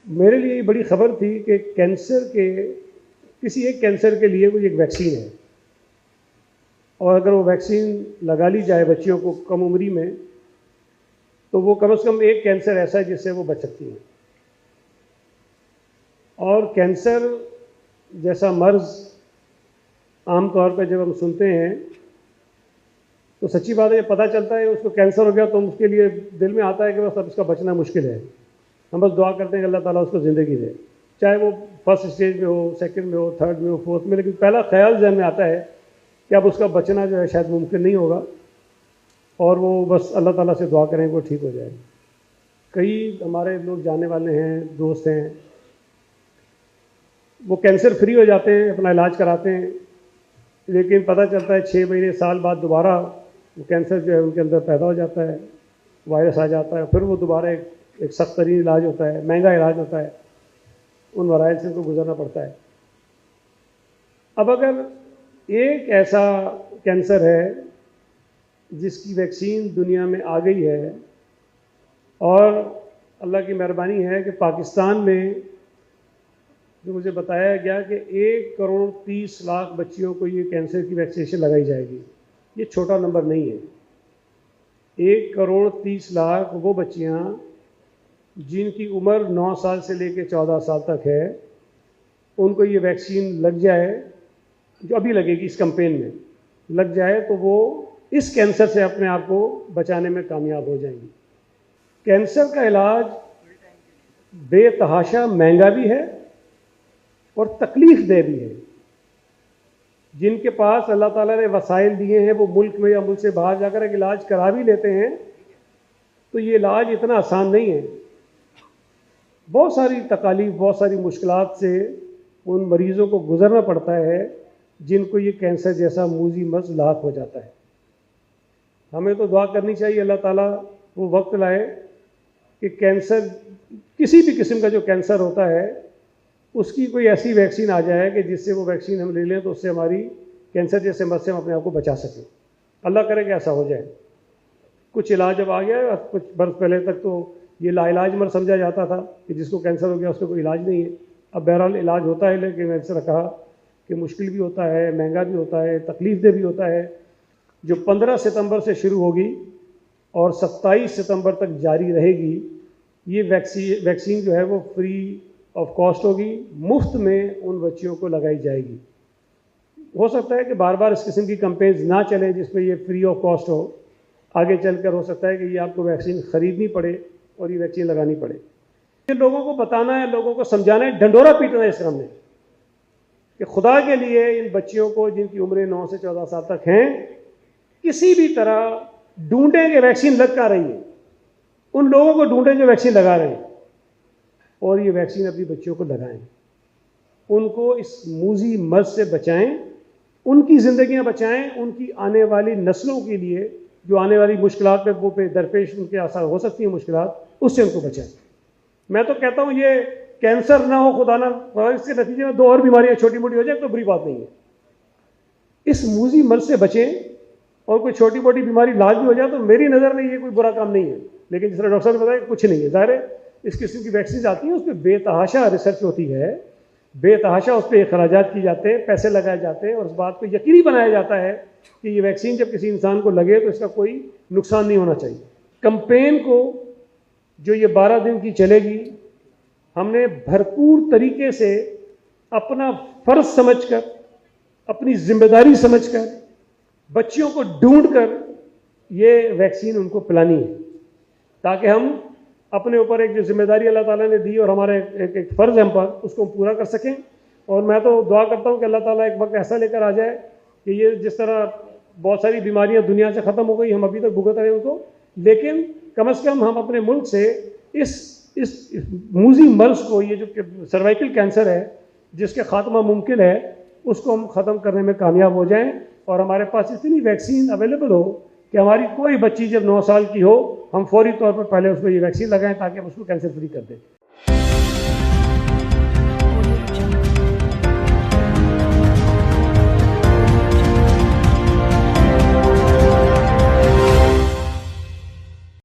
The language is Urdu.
میرے لیے یہ بڑی خبر تھی کہ کسی ایک کینسر کے لیے کوئی ایک ویکسین ہے، اور اگر وہ ویکسین لگا لی جائے بچیوں کو کم عمری میں تو وہ کم از کم ایک کینسر ایسا ہے جس سے وہ بچ سکتی ہیں۔ اور کینسر جیسا مرض عام طور پہ جب ہم سنتے ہیں تو سچی بات ہے، یہ پتہ چلتا ہے اس کو کینسر ہو گیا تو اس کے لیے دل میں آتا ہے کہ بس اب اس کا بچنا مشکل ہے۔ ہم بس دعا کرتے ہیں کہ اللہ تعالیٰ اس کو زندگی دے، چاہے وہ فرسٹ اسٹیج میں ہو، سیکنڈ میں ہو، تھرڈ میں ہو، فورتھ میں، لیکن پہلا خیال ذہن میں آتا ہے کہ اب اس کا بچنا جو ہے شاید ممکن نہیں ہوگا، اور وہ بس اللہ تعالیٰ سے دعا کریں کہ وہ ٹھیک ہو جائے۔ کئی ہمارے لوگ جانے والے ہیں، دوست ہیں، وہ کینسر فری ہو جاتے ہیں، اپنا علاج کراتے ہیں، لیکن پتہ چلتا ہے 6 مہینے سال بعد دوبارہ وہ کینسر جو ہے ان کے اندر پیدا ہو جاتا ہے، وائرس آ جاتا ہے، پھر وہ دوبارہ ایک سخت ترین علاج ہوتا ہے، مہنگا علاج ہوتا ہے، ان مراحل سے ان کو گزرنا پڑتا ہے۔ اب اگر ایک ایسا کینسر ہے جس کی ویکسین دنیا میں آ گئی ہے، اور اللہ کی مہربانی ہے کہ پاکستان میں جو مجھے بتایا گیا کہ 1,30,00,000 بچیوں کو یہ کینسر کی ویکسینیشن لگائی جائے گی، یہ چھوٹا نمبر نہیں ہے۔ 1,30,00,000 وہ بچیاں جن کی عمر 9 سال سے لے کے 14 سال تک ہے، ان کو یہ ویکسین لگ جائے، جو ابھی لگے گی اس کمپین میں لگ جائے، تو وہ اس کینسر سے اپنے آپ کو بچانے میں کامیاب ہو جائیں گی۔ کینسر کا علاج بے تحاشا مہنگا بھی ہے اور تکلیف دہ بھی ہے۔ جن کے پاس اللہ تعالیٰ نے وسائل دیے ہیں، وہ ملک میں یا ملک سے باہر جا کر ایک علاج کرا بھی لیتے ہیں، تو یہ علاج اتنا آسان نہیں ہے۔ بہت ساری تکالیف، بہت ساری مشکلات سے ان مریضوں کو گزرنا پڑتا ہے جن کو یہ کینسر جیسا موذی مرض لاحق ہو جاتا ہے۔ ہمیں تو دعا کرنی چاہیے اللہ تعالیٰ وہ وقت لائے کہ کینسر، کسی بھی قسم کا جو کینسر ہوتا ہے، اس کی کوئی ایسی ویکسین آ جائے کہ جس سے وہ ویکسین ہم لے لیں تو اس سے ہماری کینسر جیسے مرض سے ہم اپنے آپ کو بچا سکیں۔ اللہ کرے کہ ایسا ہو جائے۔ کچھ علاج اب آ گیا ہے، کچھ برس پہلے تک تو یہ لا علاج مرض سمجھا جاتا تھا کہ جس کو کینسر ہو گیا اس کو کوئی علاج نہیں ہے۔ اب بہرحال علاج ہوتا ہے، لیکن میں نے سے کہا کہ مشکل بھی ہوتا ہے، مہنگا بھی ہوتا ہے، تکلیف دہ بھی ہوتا ہے۔ جو 15 ستمبر سے شروع ہوگی اور 27 ستمبر تک جاری رہے گی، یہ ویکسین جو ہے وہ فری آف کاسٹ ہوگی، مفت میں ان بچیوں کو لگائی جائے گی۔ ہو سکتا ہے کہ بار بار اس قسم کی کمپینز نہ چلیں جس میں یہ فری آف کاسٹ ہو، آگے چل کر ہو سکتا ہے کہ یہ آپ کو ویکسین خریدنی پڑے اور یہ ویکسین لگانی پڑے۔ یہ لوگوں کو بتانا ہے، لوگوں کو سمجھانا ہے، ڈنڈورا پیٹنا ہے اس کام میں کہ خدا کے لیے ان بچیوں کو جن کی عمریں 9 سے 14 سال تک ہیں، کسی بھی طرح ڈھونڈیں کہ ویکسین لگ کا رہی ہے، ان لوگوں کو ڈھونڈیں جو ویکسین لگا رہے ہیں، اور یہ ویکسین اپنی بچیوں کو لگائیں، ان کو اس موذی مرض سے بچائیں، ان کی زندگیاں بچائیں، ان کی آنے والی نسلوں کے لیے جو آنے والی مشکلات پہ درپیش ان کے آثار ہو سکتی ہیں مشکلات، اس سے ان کو بچائیں۔ میں تو کہتا ہوں یہ کینسر نہ ہو خدا نہ، اس کے نتیجے میں 2 اور بیماریاں چھوٹی موٹی ہو جائیں تو بری بات نہیں ہے۔ اس موذی مرض سے بچیں، اور کوئی چھوٹی موٹی بیماری علاج بھی ہو جائے تو میری نظر میں یہ کوئی برا کام نہیں ہے، لیکن جس طرح ڈاکٹر صاحب نے بتایا کچھ نہیں ہے۔ ظاہر ہے اس قسم کی ویکسین آتی ہیں، اس پہ بے تحاشا ریسرچ ہوتی ہے، بے تحاشا اس پہ اخراجات کی جاتے ہیں، پیسے لگائے جاتے ہیں، اور اس بات کو یقینی بنایا جاتا ہے کہ یہ ویکسین جب کسی انسان کو لگے تو اس کا کوئی نقصان نہیں ہونا چاہیے۔ کمپین کو جو یہ 12 دن کی چلے گی، ہم نے بھرپور طریقے سے اپنا فرض سمجھ کر، اپنی ذمہ داری سمجھ کر، بچیوں کو ڈھونڈ کر یہ ویکسین ان کو پلانی ہے، تاکہ ہم اپنے اوپر ایک جو ذمہ داری اللہ تعالیٰ نے دی اور ہمارا ایک فرض ہے ہم پر، اس کو ہم پورا کر سکیں۔ اور میں تو دعا کرتا ہوں کہ اللہ تعالیٰ ایک وقت ایسا لے کر آ جائے کہ یہ جس طرح بہت ساری بیماریاں دنیا سے ختم ہو گئی، ہم ابھی تک بھگت رہے ہیں ان کو، لیکن کم از کم ہم اپنے ملک سے اس موذی مرض کو، یہ جو سروائیکل کینسر ہے جس کے خاتمہ ممکن ہے، اس کو ہم ختم کرنے میں کامیاب ہو جائیں، اور ہمارے پاس اتنی ویکسین اویلیبل ہو کہ ہماری کوئی بچی جب 9 سال کی ہو، ہم فوری طور پر پہلے اس کو یہ ویکسین لگائیں تاکہ ہم اس کو کینسر فری کر دیں۔